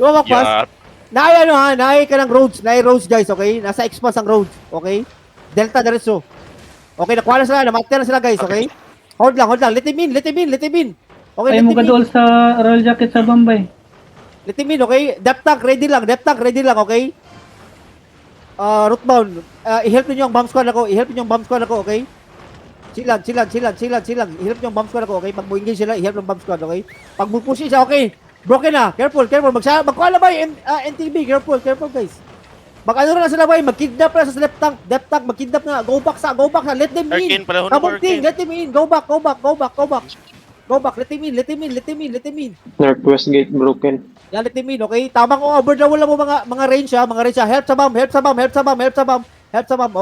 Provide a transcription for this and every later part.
Go back pass. Yeah. Naay ano ha, naay ka ng roads. Naay roads guys, okay? Nasa expanse ang roads, okay? Delta diretso. Okay, nakuha na sila. Namaster na sila guys, okay? Hold lang. Let him in. Okay, Ay let mo him in. gadol sa Royal Jacket sa Bombay. Let him in, okay? Depth tank, ready lang, okay? Rootbound. I-help niyo ang bomb squad ako, okay? Chill lang. I-help niyo ang bomb squad ako, okay? Pag mo-engage sila, i-help ang bomb squad, okay? Pag mo-push siya, okay? Broken na. Careful. Magkuha na ba yung NTB? Careful, guys. Mag-ano na sila ba? Mag-kidnap na sa left tank. Depth tank, mag-kidnap na. Go back sa. Let them in. Arcane, palahon ng Kabunting, Arcane. let them in. Go back. Go back. Let them in. Northwest gate broken. Yan, let them in, okay? Tamang over na wala mo mga range ha. Help sa bomb.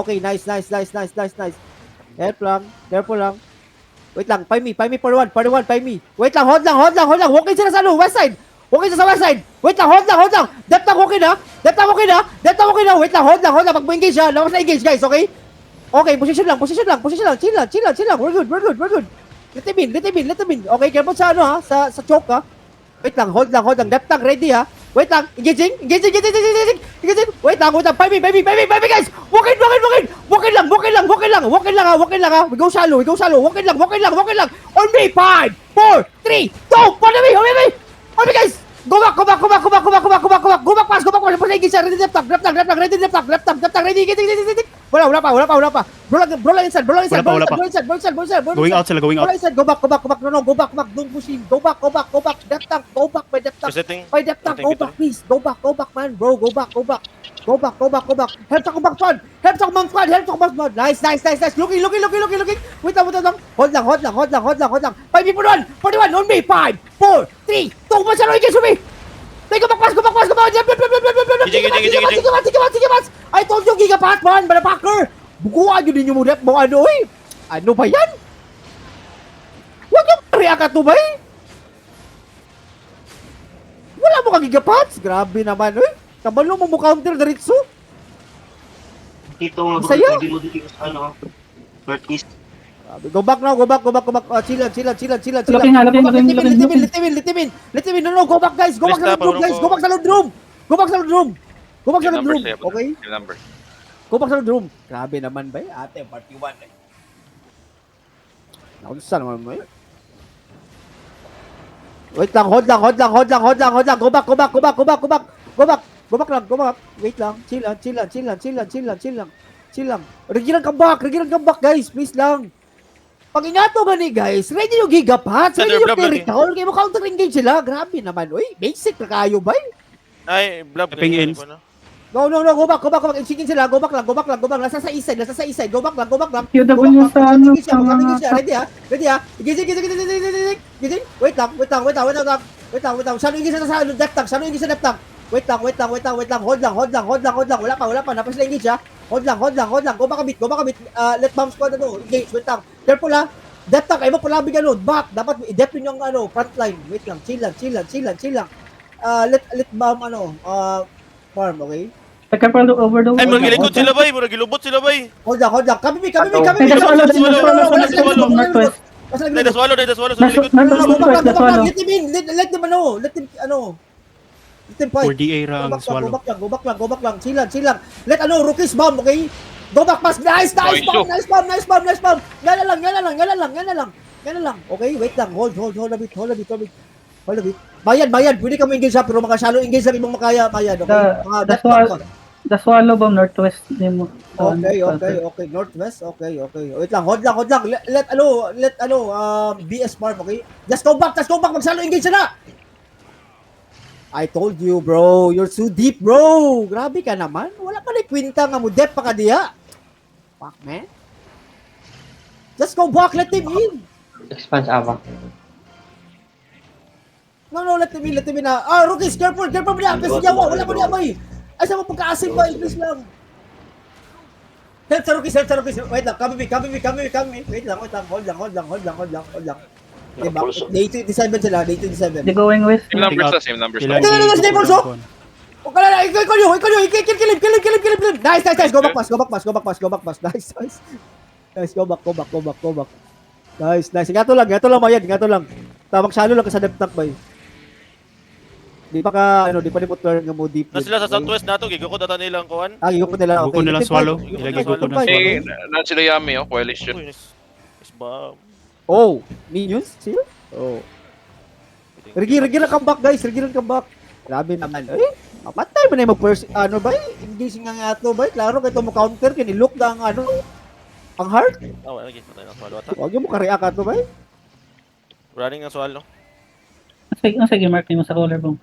Okay, nice. Help lang. Careful lang. Wait lang, pay me for one. Wait lang, hold lang. Walking sila sa west side. Wait lang, hold lang. Depth tank okay na. Wait lang, hold lang. Pag mo-engage ha, lakas na engage guys, okay? Okay, position lang. Chill lang. We're good. Let him in. Okay, careful sa ano ha, sa choke ha. Wait lang, hold lang. Depth tank ready ha. Wait lang, engaging. Wait lang. Pay me guys. Walk in lang ha. We go shallow. Walk in lang. On me, 5, 4, 3, 2, follow me. On me guys. Go back. Go back pass. Ready left tank. Ready. Wala pa. Bro lang inside. Wala pa. Going out sila. Go back. No, go back. Don't push in. Go back. Depth tank. Go back by depth tank. Resetting. By depth tank. Go back, please. Go back, man, bro. Go back. Help sa kumang squad. Nice. Looking. Wait lang. Hold lang. 5 people on. 41 on me. 5, 4, 3, 2, 1. Sino yung me? Go back. Gigapass. I told you, gigapass, man. Motherfucker. Bukuhan yun ninyo mo, rep mo, ano, eh. Ano ba yan? Huwag yung react to ba, eh. Wala mo kang gigapass. Grabe naman, eh. Kabalo mo counter diretso. Dito nga, Saya. hindi mo dito sa ano, northeast. Go back now. Chill. Looking. Let him in. No, go back, guys. Go back sa load room. Okay? Go back sa load room. Grabe naman ba, ate, party 1 eh. Naunsa naman mo eh. Wait lang, hold lang. Go back. Wait lang. Chill lang. Regular come back, guys. Please lang. Pag inato gani guys, ready yung gigapass, ready yung clerical, kaya mo counter engage sila. Grabe naman, uy. Basic na kayo ba? Ay, blab. Tapping in. No, go back. Insigin sila, go back lang. Nasa sa east side, go back lang. QW sa ano, sa Ready ha? Gising. Wait lang. Saan engage sa depth tank? Wait lang. Hold lang. Wala pa. Napasila engage ha. Hold lang. Go back a bit. Let bomb squad engage. Wait lang. Careful ha. Depth tank, ay mo palabig back. Dapat i-depth yung front line. Wait lang. Chill lang. Let bomb farm, okay? Taka pa over the Ay, muragilikod sila bay. Muragilubot sila bay. Hold lang. Kami. Northwest. Ay, daswalo. Sa likod. Swallow. Let them fight. 4DA ra ang swallow. Go back lang. Chill lang. Let rookies bomb, okay? Go back pass. Nice bomb. Yan na lang. Okay, wait lang. Hold a bit. Mayan. Pwede ka mo-engage ha, pero mga shallow engage lang ibang makaya, Mayan, okay? The swallow bomb northwest din mo. Okay. Northwest, okay. Wait lang, hold lang. Let BS farm, okay? Just go back. Mag-shallow engage na. I told you, bro. You're too deep, bro. Grabe ka naman. Wala pa na kwinta nga mo. Dep pa ka diya. Fuck, man. Just go back. Let him in. Expanse ava. No, let him in na. Rookies, careful. Wala pa siya. Wala pa niya, boy. Ay, sa mo pagka-asim ba? Please lang. Help sa rookies. Wait lang. Kami. Wait lang. Hold lang. Diba? Day 27 sila. The going west. Same numbers. Nice. Go back pass. Nice. Go back. Nice. Ngato lang, Mayan. Tamang shallow lang ka sa depth tank, boy. Di pa ni mo turn nga mo deep. Na sila sa southwest nato, gigo ko data nilang kuan. Ah, yung ko nila. Guko nilang swallow. Okay. Ilagay guko ng Okay. swallow. Na sila Yami, oh, coalition. Uy, is ba? Oh, minions? Sino? Oh. Rigi na comeback, guys. Rigi na comeback. Grabe naman. Eh, mamatay mo na yung mag-first, ano ba? Engaging nga nga to ba? Klaro, kayo mo counter, kinilook na ang ang heart. Oh, lagi patay ng swallow ata. Huwag yung mo ka-react ka to ba? Running ng swallow. Sige, mark mo sa collarbone.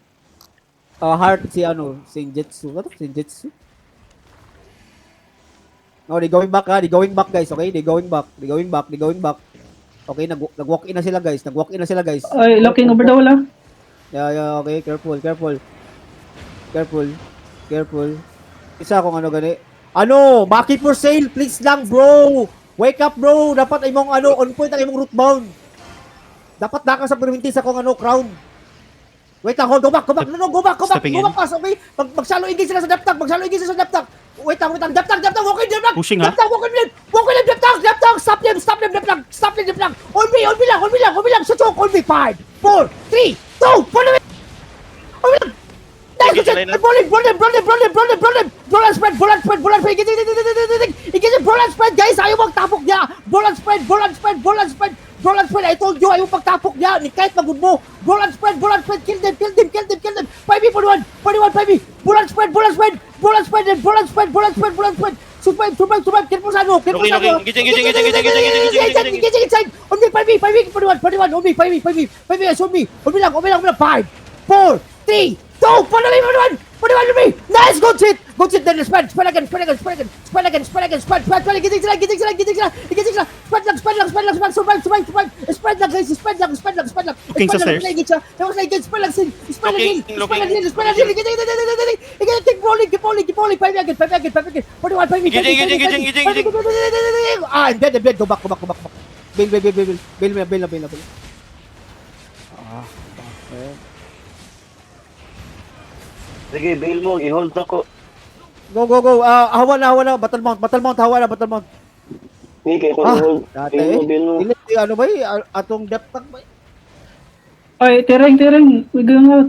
Heart si Senjutsu. Ano? Senjutsu? No, they going back ha. They going back, guys. Okay? They going back. Okay, nag-walk in na sila, guys. Ay, looking over the wall, ah. Yeah, okay. Careful. Isa akong gani. Maki for sale, please lang, bro. Wake up, bro. Dapat imong on point ang imong root bound. Dapat naka sa permintis akong crown. Wait lang, hold, go back. No, go back. Stepping in. Pass, okay? Magsalo engage sila sa daptag. Wait lang. Daptag. Walk in, daptag. Pushing, ha? Daptag, walk in, daptag. Stop them, daptag. On me lang. Suchok, on me. 5, 4, 3, 2, follow me. On me lang. Nice, Engage good line shit. up. Roll him. Bullet spread. Engage him, bullet spread, guys. Ayaw magtapok niya. Bullet spread. I told you, ayaw magtapok niya. Ni kahit magud mo. Bullet spread. Kill them. 5v for one. 5v. Bullet spread. Survive. Kill mo sa Okay. Engaging inside. On me, 5v for one. On me, 5v. 5v, on me. On me lang. 5, 4, 3, 2, follow me. Nice, good shit. Then spread again. Spread. Getting sila. Spread lang. Survive. Spread lang, guys. Looking sa stairs. Spread lang. Keep rolling. 5 again. 41, 5 Engaging. I'm dead. Go back. Bail na. Okay. Sige, bail mo, i-hold ako. Go. Hawa na. Battle mount. Hindi, kaya ko Ah, i-hold. dati Bail mo. Dili, atong depth tank ba? Ay, tireng. We going out.